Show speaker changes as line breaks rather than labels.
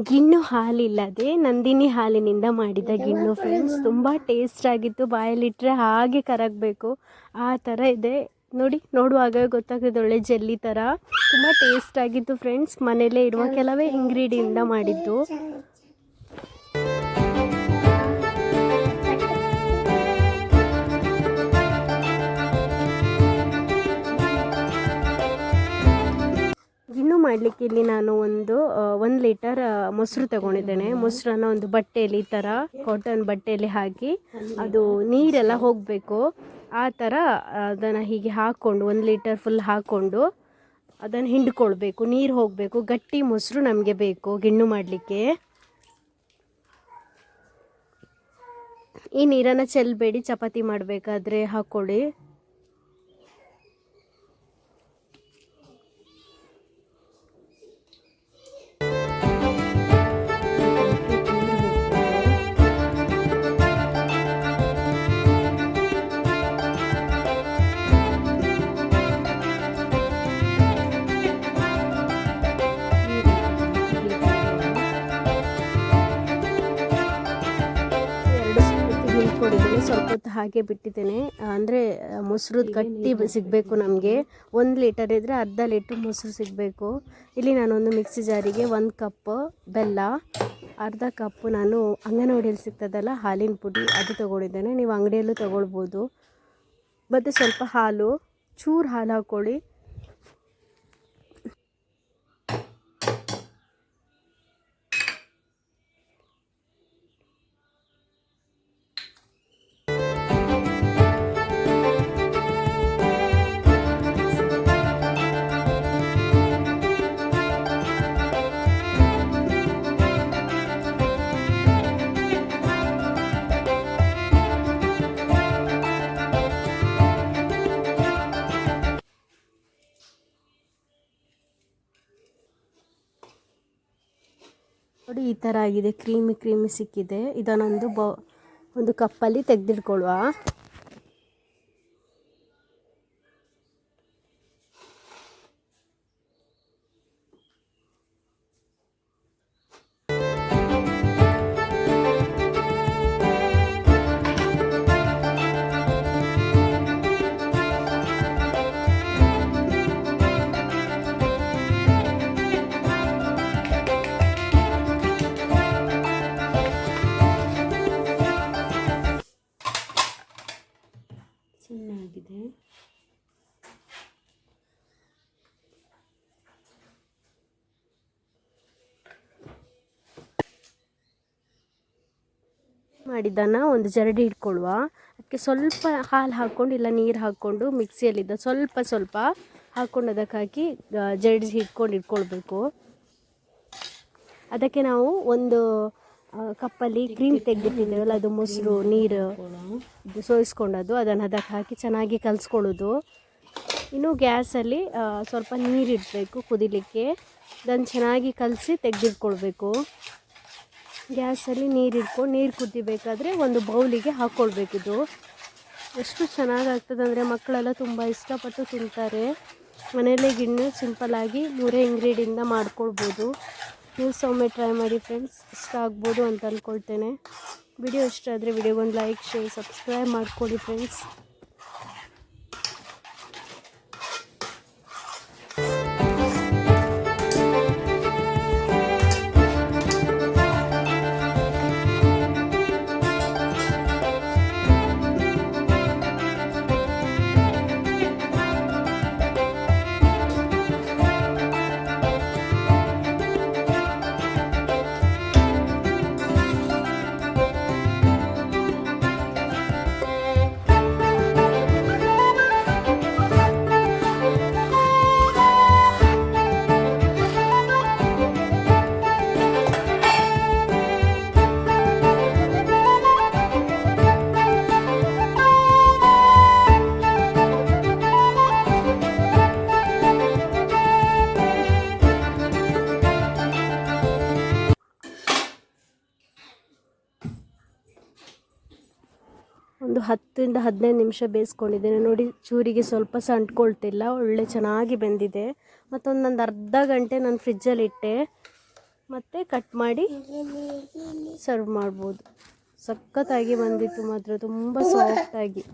ಗಿಣ್ಣು ಹಾಲಿಲ್ಲದೆ ನಂದಿನಿ ಹಾಲಿನಿಂದ ಮಾಡಿದ ಗಿಣ್ಣು ಫ್ರೆಂಡ್ಸ್. ತುಂಬ ಟೇಸ್ಟ್ ಆಗಿತ್ತು. ಬಾಯಲ್ಲಿಟ್ಟರೆ ಹಾಗೆ ಕರಗಬೇಕು ಆ ಥರ ಇದೆ ನೋಡಿ. ನೋಡುವಾಗ ಗೊತ್ತಾಗ್ತದೆ, ಒಳ್ಳೆ ಜೆಲ್ಲಿ ಥರ ತುಂಬ ಟೇಸ್ಟ್ ಆಗಿತ್ತು ಫ್ರೆಂಡ್ಸ್. ಮನೆಯಲ್ಲೇ ಇರುವ ಕೆಲವೇ ಇಂಗ್ರೀಡಿಯೆಂಟ್ನಿಂದ ಮಾಡಿದ್ದು. ಗಿಣ್ಣು ಮಾಡಲಿಕ್ಕೆ ಇಲ್ಲಿ ನಾನು ಒಂದು 1 ಲೀಟರ್ ಮೊಸರು ತಗೊಂಡಿದ್ದೇನೆ. ಮೊಸರನ್ನ ಒಂದು ಬಟ್ಟೆಯಲ್ಲಿ, ಈ ಥರ ಕಾಟನ್ ಬಟ್ಟೆಯಲ್ಲಿ ಹಾಕಿ ಅದು ನೀರೆಲ್ಲ ಹೋಗಬೇಕು ಆ ಥರ ಅದನ್ನು ಹೀಗೆ ಹಾಕ್ಕೊಂಡು 1 ಲೀಟರ್ ಫುಲ್ ಹಾಕ್ಕೊಂಡು ಅದನ್ನು ಹಿಂಡ್ಕೊಳ್ಬೇಕು. ನೀರು ಹೋಗಬೇಕು. ಗಟ್ಟಿ ಮೊಸರು ನಮಗೆ ಬೇಕು ಗಿಣ್ಣು ಮಾಡಲಿಕ್ಕೆ. ಈ ನೀರನ್ನು ಚೆಲ್ಲಬೇಡಿ, ಚಪಾತಿ ಮಾಡಬೇಕಾದ್ರೆ ಹಾಕ್ಕೊಳ್ಳಿ. ಸ್ವಲ್ಪ ಹೊತ್ತು ಹಾಗೆ ಬಿಟ್ಟಿದ್ದೇನೆ. ಅಂದರೆ ಮೊಸರು ಗಟ್ಟಿ ಸಿಗಬೇಕು ನಮಗೆ. 1 ಲೀಟರ್ ಇದ್ದರೆ ಅರ್ಧ ಲೀಟ್ರ್ ಮೊಸರು ಸಿಗಬೇಕು. ಇಲ್ಲಿ ನಾನೊಂದು ಮಿಕ್ಸಿ ಜಾರಿಗೆ 1 ಕಪ್ ಬೆಲ್ಲ, ಅರ್ಧ ಕಪ್ ನಾನು ಅಂಗನವಾಡಿಯಲ್ಲಿ ಸಿಗ್ತದಲ್ಲ ಹಾಲಿನ ಪುಡಿ, ಅದು ತೊಗೊಂಡಿದ್ದೇನೆ. ನೀವು ಅಂಗಡಿಯಲ್ಲೂ ತೊಗೊಳ್ಬೋದು. ಮತ್ತು ಸ್ವಲ್ಪ ಹಾಲು, ಚೂರು ಹಾಲು ಹಾಕ್ಕೊಳ್ಳಿ. ನೋಡಿ ಈ ಥರ ಆಗಿದೆ, ಕ್ರೀಮಿ ಸಿಕ್ಕಿದೆ. ಇದನ್ನೊಂದು ಒಂದು ಕಪ್ಪಲ್ಲಿ ತೆಗೆದಿಟ್ಕೊಳ್ಳುವ. ಚೆನ್ನಾಗಿದೆ. ಮಾಡಿದ್ದನ್ನು ಒಂದು ಜರಡಿ ಇಟ್ಕೊಳ್ಳುವ. ಅದಕ್ಕೆ ಸ್ವಲ್ಪ ಹಾಲು ಹಾಕ್ಕೊಂಡು ಇಲ್ಲ ನೀರು ಹಾಕ್ಕೊಂಡು ಮಿಕ್ಸಿಯಲ್ಲಿದ್ದ ಸ್ವಲ್ಪ ಹಾಕ್ಕೊಂಡು ಅದಕ್ಕೆ ಹಾಕಿ ಜರಡಿ ಇಟ್ಕೊಳ್ಬೇಕು. ಅದಕ್ಕೆ ನಾವು ಒಂದು ಕಪ್ಪಲ್ಲಿ ಕ್ರೀಮ್ ತೆಗೆದಿಟ್ಟಿದ್ದೇವಲ್ಲ, ಅದು ಮೊಸರು ನೀರು ಇದು ಸೋಯಿಸ್ಕೊಂಡದ್ದು, ಅದನ್ನು ಅದಕ್ಕೆ ಹಾಕಿ ಚೆನ್ನಾಗಿ ಕಲಿಸ್ಕೊಳ್ಳೋದು. ಇನ್ನು ಗ್ಯಾಸಲ್ಲಿ ಸ್ವಲ್ಪ ನೀರಿಡಬೇಕು ಕುದಿಲಿಕ್ಕೆ. ಅದನ್ನು ಚೆನ್ನಾಗಿ ಕಲಸಿ ತೆಗೆದಿಟ್ಕೊಳ್ಬೇಕು. ಗ್ಯಾಸಲ್ಲಿ ನೀರಿಟ್ಕೊಂಡು ನೀರು ಕುದಿಬೇಕಾದ್ರೆ ಒಂದು ಬೌಲಿಗೆ ಹಾಕ್ಕೊಳ್ಬೇಕಿದು. ಎಷ್ಟು ಚೆನ್ನಾಗಾಗ್ತದೆ ಅಂದರೆ ಮಕ್ಕಳೆಲ್ಲ ತುಂಬ ಇಷ್ಟಪಟ್ಟು ತಿಂತಾರೆ. ಮನೆಯಲ್ಲೇ ಗಿಣ್ಣು ಸಿಂಪಲ್ಲಾಗಿ 3 ಇಂಗ್ರೀಡಿಯೆಂಟ್ನಿಂದ ಮಾಡ್ಕೊಳ್ಬೋದು. ನೀವು ಒಮ್ಮೆ ಟ್ರೈ ಮಾಡಿ ಫ್ರೆಂಡ್ಸ್, ಇಷ್ಟ ಆಗ್ಬೋದು ಅಂತ ಅಂದ್ಕೊಳ್ತೇನೆ. ವಿಡಿಯೋ ಇಷ್ಟ ಆದರೆ ವಿಡಿಯೋಗೊಂದು ಲೈಕ್, ಶೇರ್, ಸಬ್ಸ್ಕ್ರೈಬ್ ಮಾಡ್ಕೊಳ್ಳಿ ಫ್ರೆಂಡ್ಸ್. ಒಂದು 10-15 ನಿಮಿಷ ಬೇಯಿಸ್ಕೊಂಡಿದ್ದೇನೆ. ನೋಡಿ ಚೂರಿಗೆ ಸ್ವಲ್ಪ ಸಹ ಅಂಟ್ಕೊಳ್ತಿಲ್ಲ, ಒಳ್ಳೆ ಚೆನ್ನಾಗಿ ಬೆಂದಿದೆ. ಮತ್ತೊಂದೊಂದು ಅರ್ಧ ಗಂಟೆ ನಾನು ಫ್ರಿಜ್ಜಲ್ಲಿ ಇಟ್ಟೆ. ಮತ್ತು ಕಟ್ ಮಾಡಿ ಸರ್ವ್ ಮಾಡ್ಬೋದು. ಸಖತ್ತಾಗಿ ಬಂದಿತ್ತು ಮಾತ್ರ, ತುಂಬ ಸಾಫ್ಟಾಗಿ.